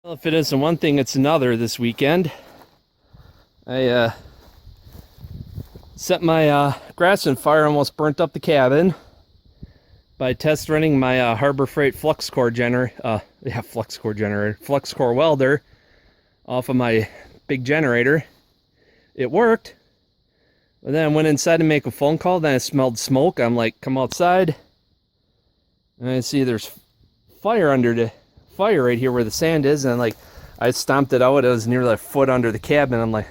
Well, if it isn't one thing, it's another this weekend. I set my grass on fire, almost burnt up the cabin by test running my Harbor Freight flux core generator, flux core welder off of my big generator. It worked. But then I went inside to make a phone call. Then I smelled smoke. I'm like, come outside. And I see there's fire under the fire right here where the sand is. And like, I stomped it out. It was nearly a foot under the cabin. I'm like,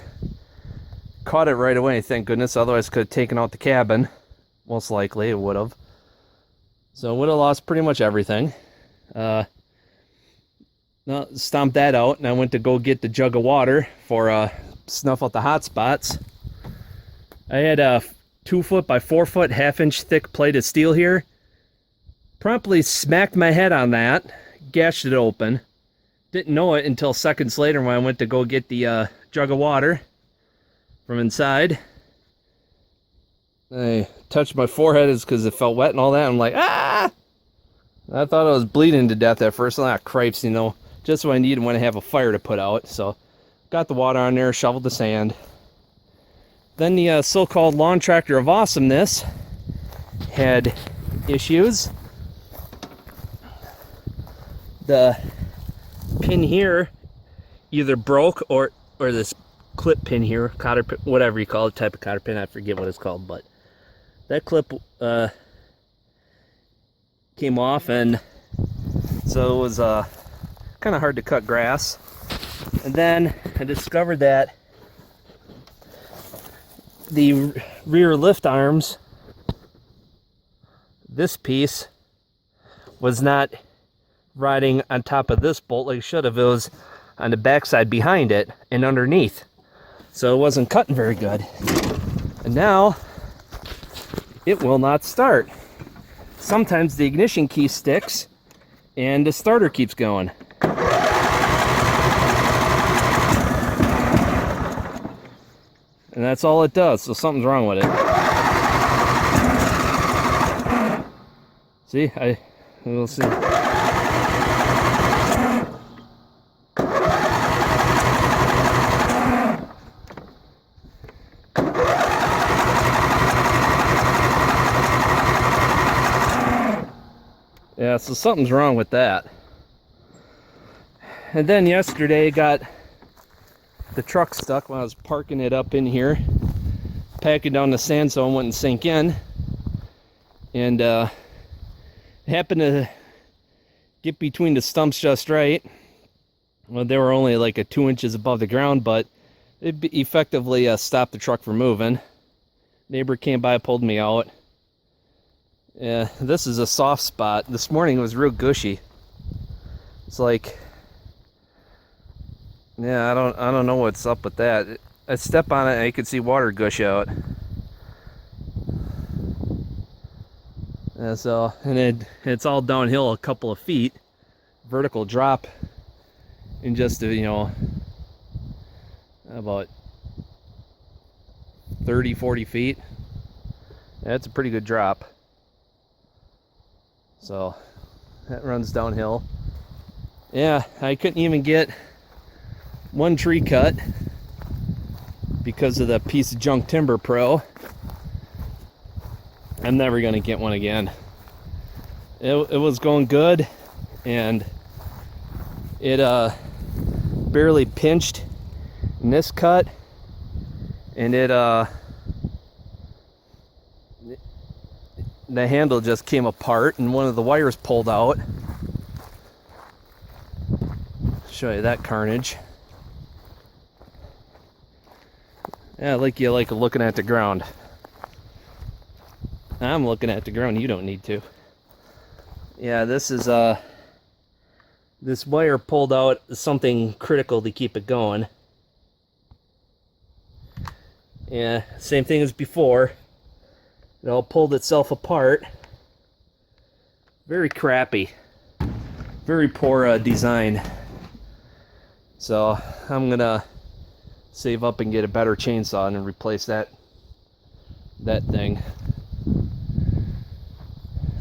caught it right away. Thank goodness. Otherwise, could have taken out the cabin. Most likely, it would have. So would have lost pretty much everything. No, stomped that out. And I went to go get the jug of water for snuff out the hot spots. I had a 2 foot by 4 foot, 1/2 inch thick plate of steel here. Promptly smacked my head on that, gashed it open. Didn't know it until seconds later when I went to go get the jug of water from inside. I touched my forehead because it felt wet and all that. I'm like, ah! I thought I was bleeding to death at first. Ah, cripes, you know, just what I needed when I have a fire to put out. So, got the water on there, shoveled the sand. Then the so-called lawn tractor of awesomeness had issues. The pin here either broke or this clip pin here, cotter pin, whatever you call it, type of cotter pin, I forget what it's called, but that clip came off, and so it was kind of hard to cut grass. And then I discovered that the rear lift arms, this piece was not riding on top of this bolt like it should have. It was on the backside behind it and underneath, so it wasn't cutting very good. And now it will not start. Sometimes the ignition key sticks and the starter keeps going. And that's all it does, so something's wrong with it. See, we'll see. Yeah, so something's wrong with that. And then yesterday got the truck stuck when I was parking it up in here, packing down the sand so it wouldn't sink in, and happened to get between the stumps just right. Well, they were only like 2 inches above the ground, but it effectively stopped the truck from moving. Neighbor came by, pulled me out. Yeah, this is a soft spot. This morning it was real gushy. It's like, yeah, I don't know what's up with that. I step on it and you can see water gush out. So, and it's all downhill a couple of feet, vertical drop in just you know, about 30-40 feet. That's a pretty good drop. So that runs downhill. Yeah, I couldn't even get one tree cut because of the piece of junk timber pro. I'm never gonna get one again. It was going good, and it barely pinched in this cut, and the handle just came apart and one of the wires pulled out. Show you that carnage. Yeah, like you like looking at the ground. I'm looking at the ground, you don't need to. Yeah, this is this wire pulled out something critical to keep it going. Yeah, same thing as before. It all pulled itself apart. Very crappy. Very poor design. So I'm gonna save up and get a better chainsaw and replace that thing.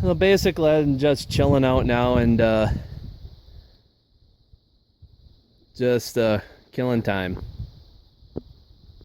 So basically I'm just chilling out now, and Just killing time.